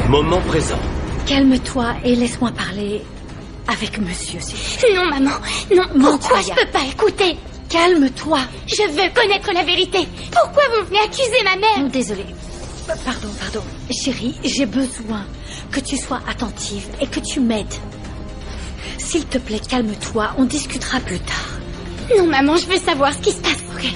Moment présent. Calme-toi et laisse-moi parler avec monsieur. Non, maman. Non, pourquoi je peux pas écouter? Calme-toi. Je veux connaître la vérité. Pourquoi vous venez accuser ma mère? Désolée. Pardon. Chérie, j'ai besoin que tu sois attentive et que tu m'aides. S'il te plaît, calme-toi. On discutera plus tard. Non, maman, je veux savoir ce qui se passe. Ok.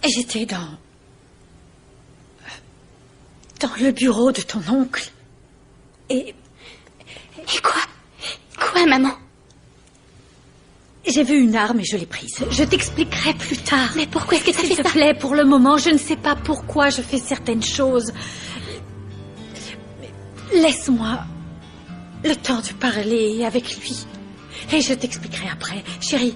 J'étais dans le bureau de ton oncle. Et quoi, maman? J'ai vu une arme et je l'ai prise. Je t'expliquerai plus tard. Mais pourquoi est-ce que t'as fait ça? S'il te plaît, pour le moment, je ne sais pas pourquoi je fais certaines choses. Laisse-moi le temps de parler avec lui. Et je t'expliquerai après. Chérie,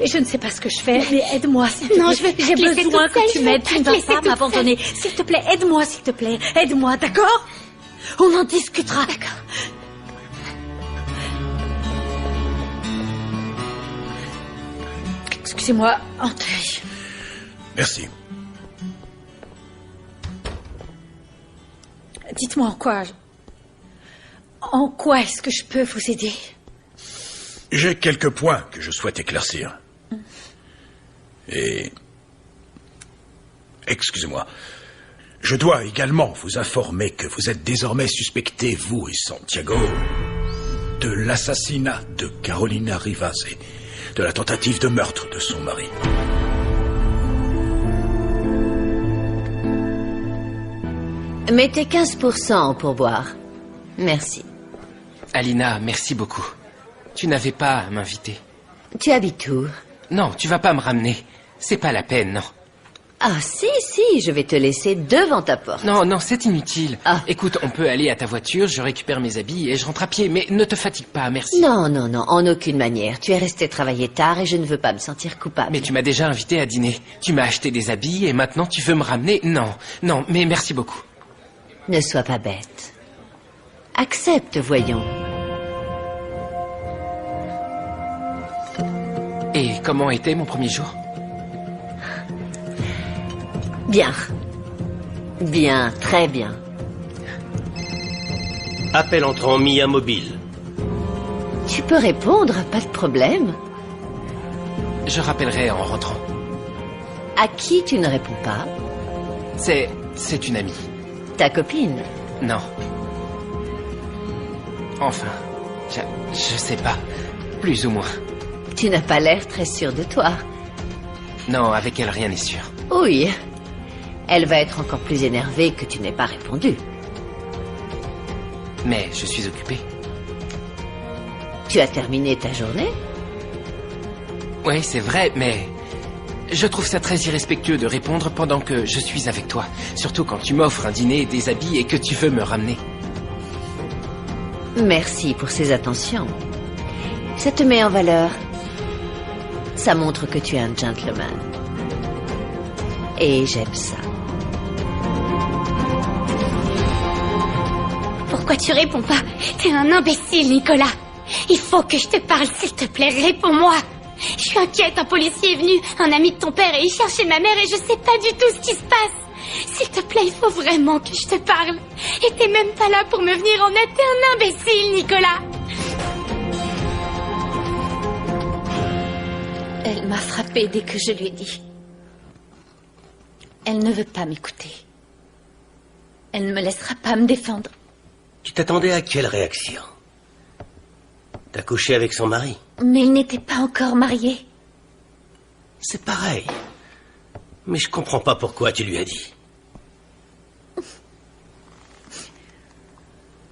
je ne sais pas ce que je fais, mais aide-moi, s'il te plaît. Non, je veux pas J'ai te laisser besoin toute seule, que tu m'aides. Tu ne vas pas m'abandonner. S'il te plaît, aide-moi, s'il te plaît. Aide-moi, d'accord? On en discutera. D'accord. Excusez-moi, entrez. Merci. Dites-moi en quoi est-ce que je peux vous aider? J'ai quelques points que je souhaite éclaircir. Et... excusez-moi. Je dois également vous informer que vous êtes désormais suspectés, vous et Santiago, de l'assassinat de Carolina Rivas et de la tentative de meurtre de son mari. Mettez 15% en pourboire. Merci. Alina, merci beaucoup. Tu n'avais pas à m'inviter. Tu habites où? Non, tu vas pas me ramener. C'est pas la peine, non. Ah, si, je vais te laisser devant ta porte. Non, c'est inutile. Ah. Écoute, on peut aller à ta voiture, je récupère mes habits et je rentre à pied, mais ne te fatigue pas, merci. Non, en aucune manière. Tu es resté travailler tard et je ne veux pas me sentir coupable. Mais tu m'as déjà invité à dîner. Tu m'as acheté des habits et maintenant tu veux me ramener? Non, mais merci beaucoup. Ne sois pas bête. Accepte, voyons. Et comment était mon premier jour? Bien. Bien, très bien. Appel entrant mis à mobile. Tu peux répondre, pas de problème. Je rappellerai en rentrant. À qui tu ne réponds pas? C'est une amie. Ta copine? Non. Enfin, je sais pas. Plus ou moins. Tu n'as pas l'air très sûr de toi. Non, avec elle, rien n'est sûr. Oui. Elle va être encore plus énervée que tu n'aies pas répondu. Mais je suis occupé. Tu as terminé ta journée? Oui, c'est vrai, mais... je trouve ça très irrespectueux de répondre pendant que je suis avec toi. Surtout quand tu m'offres un dîner, des habits et que tu veux me ramener. Merci pour ces attentions. Ça te met en valeur. Ça montre que tu es un gentleman. Et j'aime ça. Pourquoi tu réponds pas? T'es un imbécile, Nicolas. Il faut que je te parle, s'il te plaît, réponds-moi. Je suis inquiète, un policier est venu, un ami de ton père, et il cherchait ma mère et je sais pas du tout ce qui se passe. S'il te plaît, il faut vraiment que je te parle. Et t'es même pas là pour me venir en aide, t'es un imbécile, Nicolas. Elle m'a frappée dès que je lui ai dit. Elle ne veut pas m'écouter. Elle ne me laissera pas me défendre. Tu t'attendais à quelle réaction? T'as couché avec son mari? Mais il n'était pas encore marié. C'est pareil. Mais je comprends pas pourquoi tu lui as dit.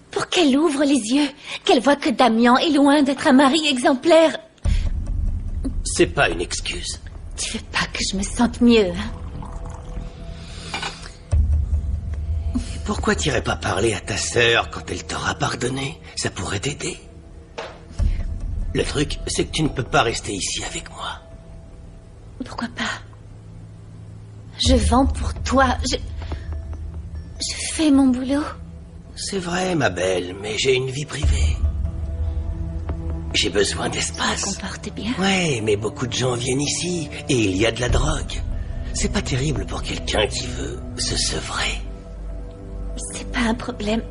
Pour qu'elle ouvre les yeux, qu'elle voit que Damien est loin d'être un mari exemplaire. C'est pas une excuse. Tu veux pas que je me sente mieux, hein? Pourquoi t'irais pas parler à ta sœur quand elle t'aura pardonné? Ça pourrait t'aider. Le truc, c'est que tu ne peux pas rester ici avec moi. Pourquoi pas? Je vends pour toi. Je fais mon boulot. C'est vrai, ma belle, mais j'ai une vie privée. J'ai besoin d'espace. Ça comporte bien. Ouais, mais beaucoup de gens viennent ici, et il y a de la drogue. C'est pas terrible pour quelqu'un qui veut se sevrer. C'est pas un problème.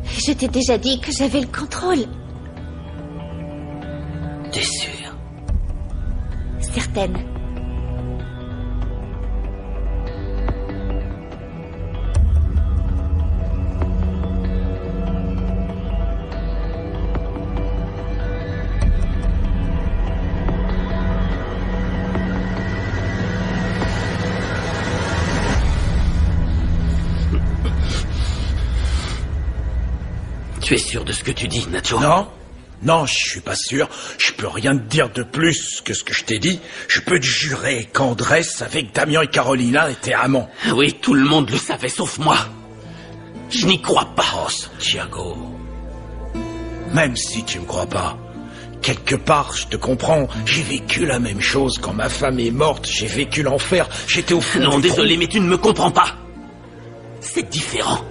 Je t'ai déjà dit que j'avais le contrôle. T'es sûr? Certaine. Tu es sûr de ce que tu dis, Nacho? Non, je suis pas sûr. Je peux rien te dire de plus que ce que je t'ai dit. Je peux te jurer qu'Andrés, avec Damien et Carolina, étaient amants. Oui, tout le monde le savait, sauf moi. Je n'y crois pas. Oh, Santiago. Même si tu me crois pas, quelque part, je te comprends. J'ai vécu la même chose quand ma femme est morte. J'ai vécu l'enfer. J'étais au fond Non, du désolé, trou. mais tu ne me comprends pas. C'est différent.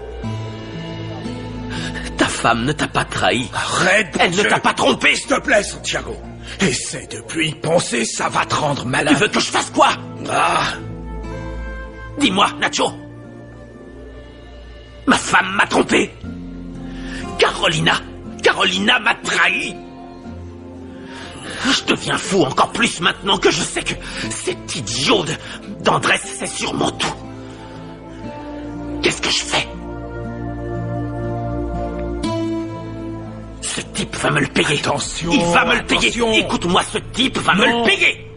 Ta femme ne t'a pas trahi. Arrête, Elle ne t'a pas trompé. S'il te plaît, Santiago. Essaie de plus y penser, ça va te rendre malade. Tu veux que je fasse quoi? Ah, Dis-moi, Nacho. Ma femme m'a trompé. Carolina m'a trahi. Je deviens fou encore plus maintenant que je sais que cet idiot d'Andrés sait sûrement tout. Qu'est-ce que je fais? Ce type va me le payer. Attention, Il va me le attention. payer. Écoute-moi, ce type va me Non. le payer.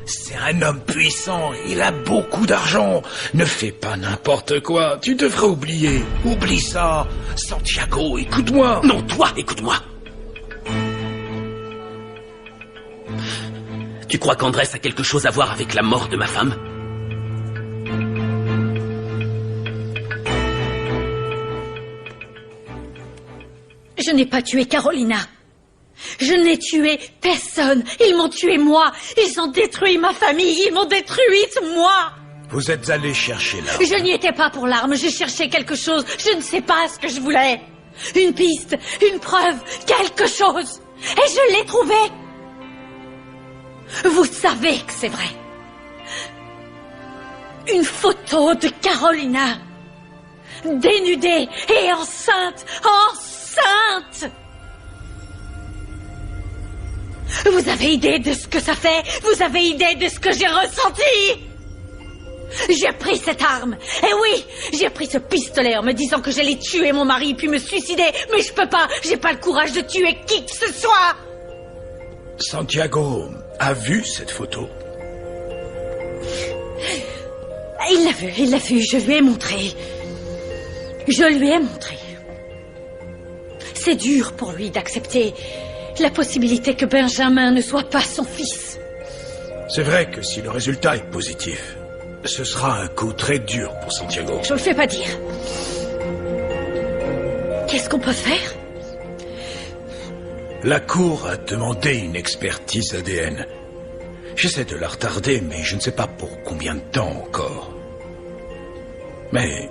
c'est un homme puissant, il a beaucoup d'argent. Ne fais pas n'importe quoi, tu devrais oublier. Oublie ça. Santiago, écoute-moi. Non, toi, écoute-moi. Tu crois qu'Andrés a quelque chose à voir avec la mort de ma femme? Je n'ai pas tué Carolina. Je n'ai tué personne. Ils m'ont tué moi. Ils ont détruit ma famille. Ils m'ont détruite moi. Vous êtes allé chercher l'arme. Je n'y étais pas pour l'arme. Je cherchais quelque chose. Je ne sais pas ce que je voulais. Une piste, une preuve, quelque chose. Et je l'ai trouvé. Vous savez que c'est vrai. Une photo de Carolina. Dénudée et enceinte. Enceinte! Vous avez idée de ce que ça fait? Vous avez idée de ce que j'ai ressenti? J'ai pris cette arme. Et oui, j'ai pris ce pistolet en me disant que j'allais tuer mon mari puis me suicider. Mais je peux pas. J'ai pas le courage de tuer qui que ce soit. Santiago a vu cette photo. Il l'a vu, je lui ai montré. Je lui ai montré. C'est dur pour lui d'accepter la possibilité que Benjamin ne soit pas son fils. C'est vrai que si le résultat est positif, ce sera un coup très dur pour Santiago. Je le fais pas dire. Qu'est-ce qu'on peut faire? La Cour a demandé une expertise ADN. J'essaie de la retarder, mais je ne sais pas pour combien de temps encore. Mais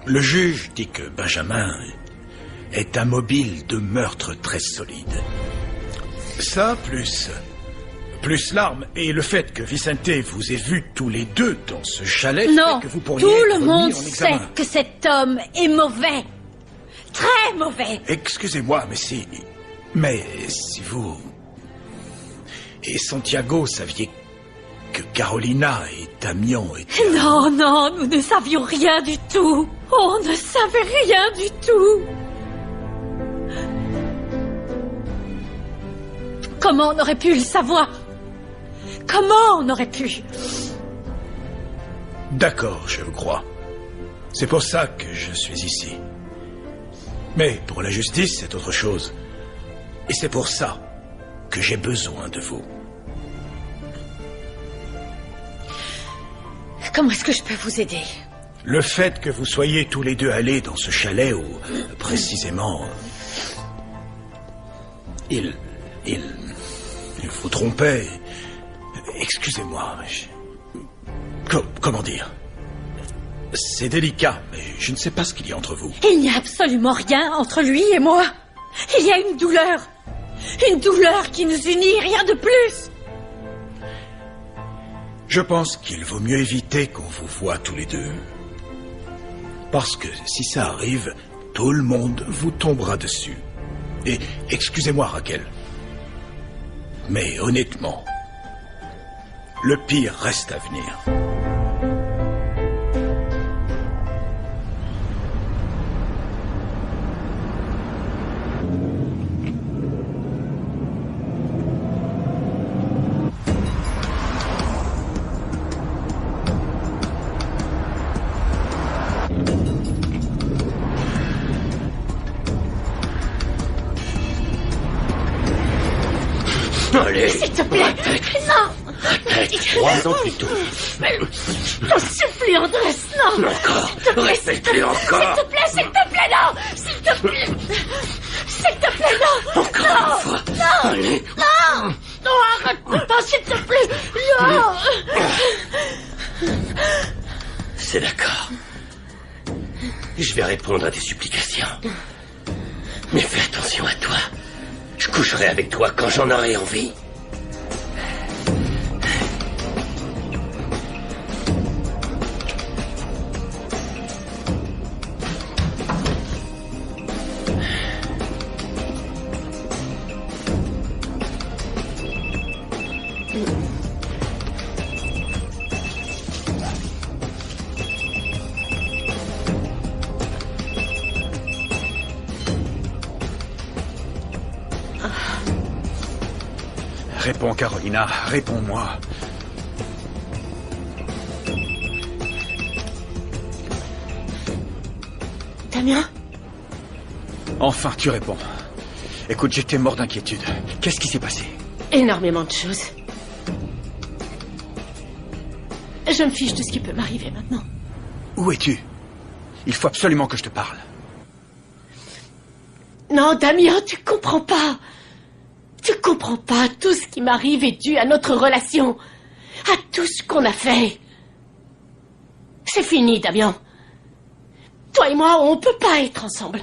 le juge dit que Benjamin est un mobile de meurtre très solide. Ça, plus l'arme et le fait que Vicente vous ait vu tous les deux dans ce chalet, Non, fait que vous pourriez tout être le mis monde en sait examen. que cet homme est mauvais. Très mauvais. Excusez-moi, mais si vous et Santiago saviez que Carolina et Damien étaient... Non, nous ne savions rien du tout. On ne savait rien du tout. Comment on aurait pu le savoir? Comment on aurait pu? D'accord, je vous crois. C'est pour ça que je suis ici. Mais pour la justice, c'est autre chose. Et c'est pour ça que j'ai besoin de vous. Comment est-ce que je peux vous aider? Le fait que vous soyez tous les deux allés dans ce chalet où, précisément, il vous trompait. Excusez-moi, comment dire? C'est délicat, mais je ne sais pas ce qu'il y a entre vous. Il n'y a absolument rien entre lui et moi. Il y a une douleur, Une douleur qui nous unit, rien de plus. Je pense qu'il vaut mieux éviter qu'on vous voie tous les deux. Parce que si ça arrive, tout le monde vous tombera dessus. Et excusez-moi, Raquel. Mais honnêtement, le pire reste à venir. Allez. S'il te plaît. Non. Arrête. 3 ans plus tôt. Je t'en supplie, Andrés, non. Encore. S'il te plaît, Respecte-le encore. s'il te plaît, non. S'il te plaît. S'il te plaît, non. Encore non. une fois. Non. Allez. Non. Non, arrête. Non, s'il te plaît. Non. C'est d'accord. Je vais répondre à tes supplications. Mais fais attention à toi. Je coucherai avec toi quand j'en aurai envie. Réponds, Carolina, réponds-moi. Damien? Enfin, tu réponds. Écoute, j'étais mort d'inquiétude. Qu'est-ce qui s'est passé? Énormément de choses. Je me fiche de ce qui peut m'arriver maintenant. Où es-tu? Il faut absolument que je te parle. Non, Damien, tu comprends pas. Tu comprends pas. Tout ce qui m'arrive est dû à notre relation. À tout ce qu'on a fait. C'est fini, Damien. Toi et moi, on peut pas être ensemble.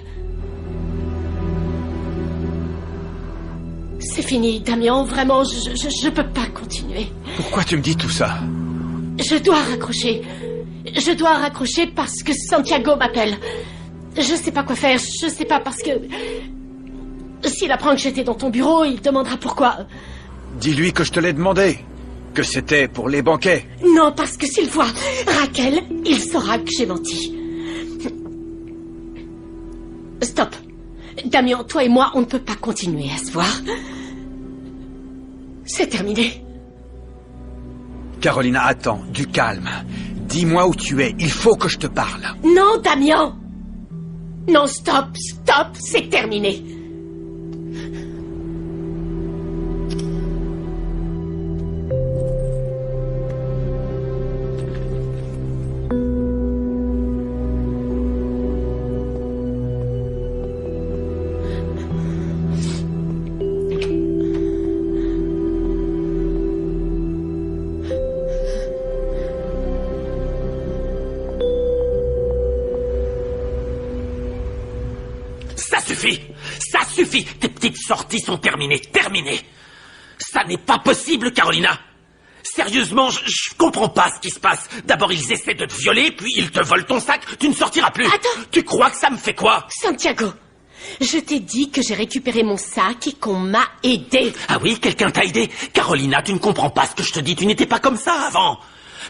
C'est fini, Damien. Vraiment, je peux pas continuer. Pourquoi tu me dis tout ça? Je dois raccrocher. Je dois raccrocher parce que Santiago m'appelle. Je sais pas quoi faire. Je sais pas parce que... S'il apprend que j'étais dans ton bureau, il demandera pourquoi. Dis-lui que je te l'ai demandé. Que c'était pour les banquets. Non, parce que s'il voit Raquel, il saura que j'ai menti. Stop. Damien, toi et moi, on ne peut pas continuer à se voir. C'est terminé. Carolina, attends, du calme. Dis-moi où tu es, il faut que je te parle. Non, Damien. Non, stop, c'est terminé. Ça suffit. Tes petites sorties sont terminées. Ça n'est pas possible, Carolina. Sérieusement, je comprends pas ce qui se passe. D'abord, ils essaient de te violer, puis ils te volent ton sac. Tu ne sortiras plus. Attends. Tu crois que ça me fait quoi? Santiago, je t'ai dit que j'ai récupéré mon sac et qu'on m'a aidé. Ah oui, quelqu'un t'a aidé? Carolina, tu ne comprends pas ce que je te dis. Tu n'étais pas comme ça avant.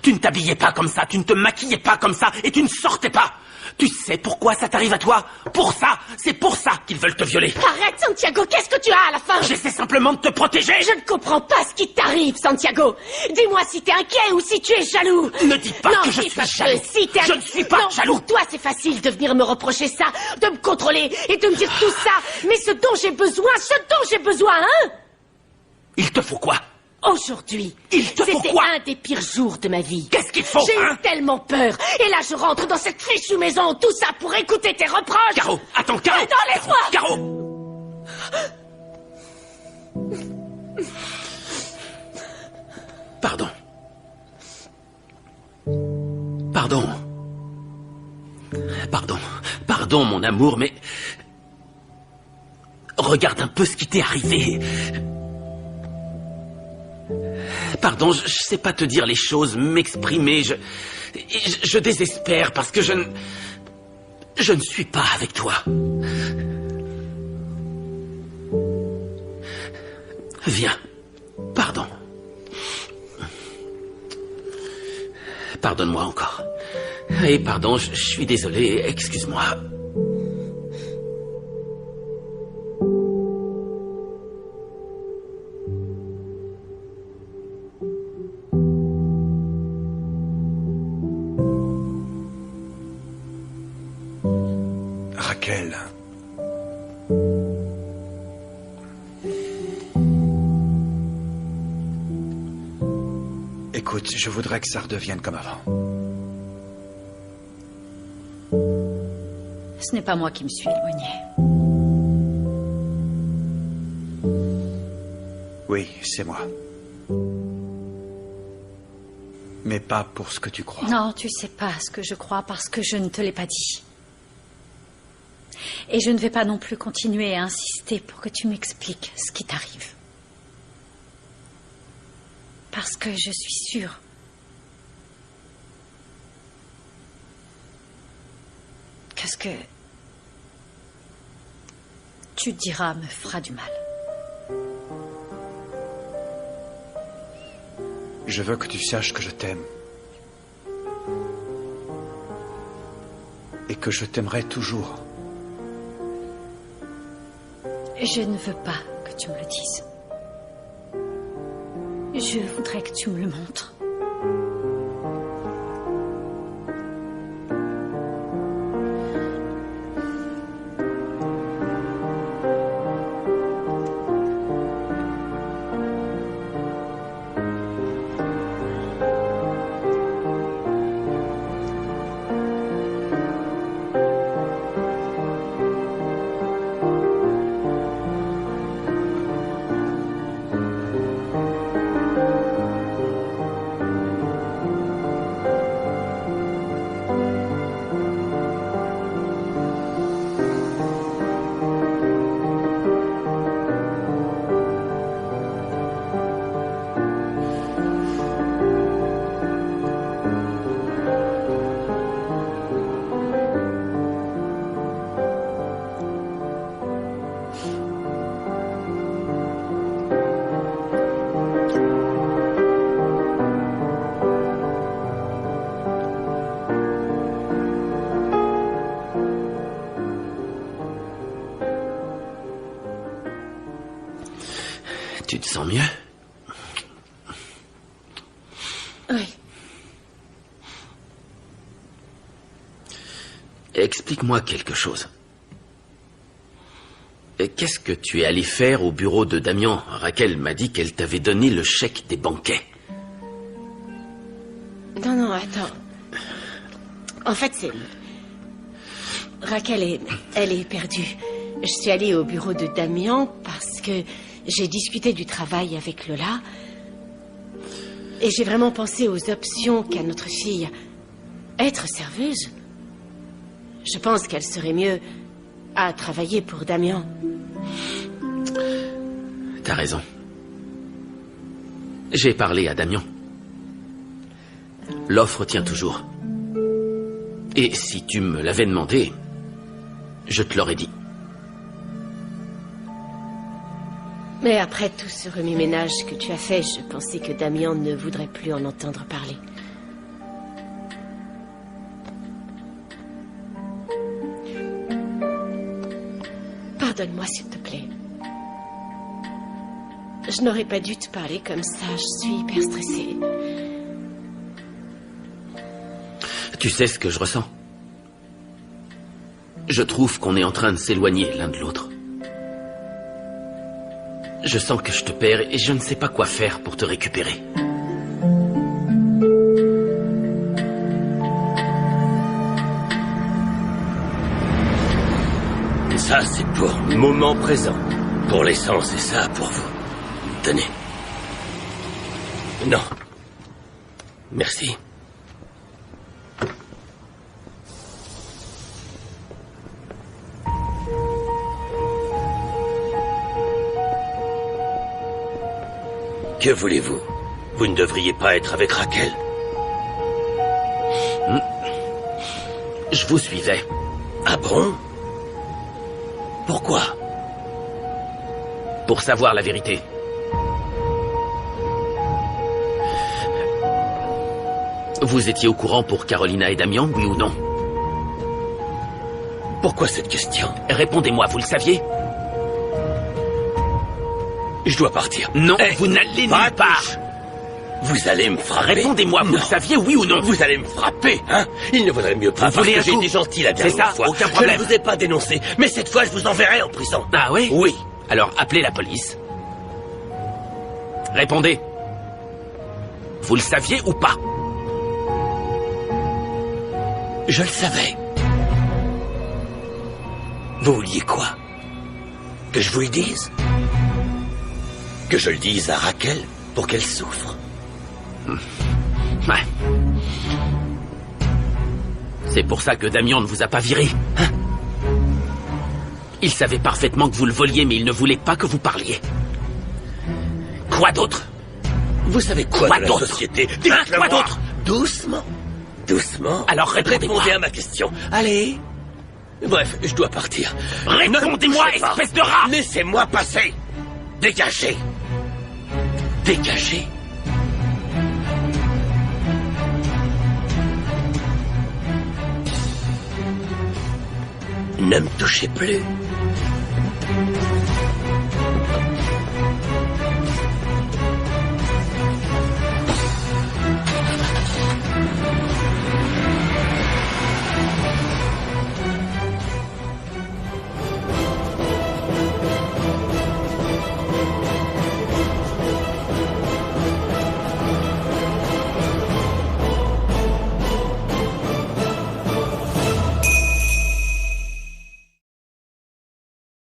Tu ne t'habillais pas comme ça, tu ne te maquillais pas comme ça, et tu ne sortais pas. Tu sais pourquoi ça t'arrive à toi? Pour ça, c'est pour ça qu'ils veulent te violer. Arrête, Santiago, qu'est-ce que tu as à la fin? J'essaie simplement de te protéger. Je ne comprends pas ce qui t'arrive, Santiago. Dis-moi si t'es inquiet ou si tu es jaloux. Ne dis pas que je suis jaloux. Si t'es... Je ne suis pas jaloux. Pour toi, c'est facile de venir me reprocher ça, de me contrôler et de me dire tout ça. Mais ce dont j'ai besoin, hein? Il te faut quoi? Aujourd'hui, c'était un des pires jours de ma vie. Qu'est-ce qu'il faut, J'ai hein? eu tellement peur. Et là, je rentre dans cette fichue maison, tout ça pour écouter tes reproches. Caro, attends, Caro. Attends, laisse-moi. Caro. Pardon. Pardon, mon amour, mais... regarde un peu ce qui t'est arrivé. Pardon, je sais pas te dire les choses, m'exprimer. Je désespère parce que je ne suis pas avec toi. Viens. Pardon. Pardonne-moi encore. Et pardon, je suis désolé, excuse-moi. Raquel. Écoute, je voudrais que ça redevienne comme avant. Ce n'est pas moi qui me suis éloignée. Oui, c'est moi. Mais pas pour ce que tu crois. Non, tu sais pas ce que je crois parce que je ne te l'ai pas dit. Et je ne vais pas non plus continuer à insister pour que tu m'expliques ce qui t'arrive. Parce que je suis sûre que ce que tu diras me fera du mal. Je veux que tu saches que je t'aime. Et que je t'aimerai toujours. Je ne veux pas que tu me le dises. Je voudrais que tu me le montres. Tu te sens mieux? Oui. Explique-moi quelque chose. Qu'est-ce que tu es allé faire au bureau de Damian? Raquel m'a dit qu'elle t'avait donné le chèque des banquets. Non, attends. En fait, c'est... Raquel, elle est perdue. Je suis allée au bureau de Damian parce que j'ai discuté du travail avec Lola. Et j'ai vraiment pensé aux options qu'a notre fille. Être serveuse. Je pense qu'elle serait mieux à travailler pour Damian. T'as raison. J'ai parlé à Damian. L'offre tient toujours. Et si tu me l'avais demandé, je te l'aurais dit. Mais après tout ce remue-ménage que tu as fait, je pensais que Damian ne voudrait plus en entendre parler. Pardonne-moi, s'il te plaît. Je n'aurais pas dû te parler comme ça. Je suis hyper stressée. Tu sais ce que je ressens? Je trouve qu'on est en train de s'éloigner l'un de l'autre. Je sens que je te perds et je ne sais pas quoi faire pour te récupérer. Ça, c'est pour le moment présent. Pour l'essence et ça, pour vous. Tenez. Non. Merci. Que voulez-vous? Vous ne devriez pas être avec Raquel. Je vous suivais. Ah bon? Pourquoi? Pour savoir la vérité. Vous étiez au courant pour Carolina et Damian, oui ou non? Pourquoi cette question? Répondez-moi, vous le saviez? Je dois partir. Non, vous n'allez nulle part. Vous allez me frapper. Répondez-moi, vous le saviez, oui ou non? Vous allez me frapper, hein? Il ne vaudrait mieux pas, Vous voulez parce que un j'ai coup? été gentil la dernière C'est ça, fois. aucun problème. Je ne vous ai pas dénoncé, mais cette fois, je vous enverrai en prison. Ah oui? Oui. Alors appelez la police. Répondez. Vous le saviez ou pas? Je le savais. Vous vouliez quoi? Que je vous le dise? Que je le dise à Raquel pour qu'elle souffre? Ouais. C'est pour ça que Damian ne vous a pas viré, hein? Il savait parfaitement que vous le voliez, mais il ne voulait pas que vous parliez. Quoi d'autre? Vous savez quoi de la d'autre? société? Hein, quoi d'autre? Doucement. Doucement. Alors répondez-moi. À ma question. Allez. Bref, je dois partir. Répondez-moi, Ne touchez pas. espèce de rat! Laissez-moi passer. Dégagez. Dégagez. Ne me touchez plus.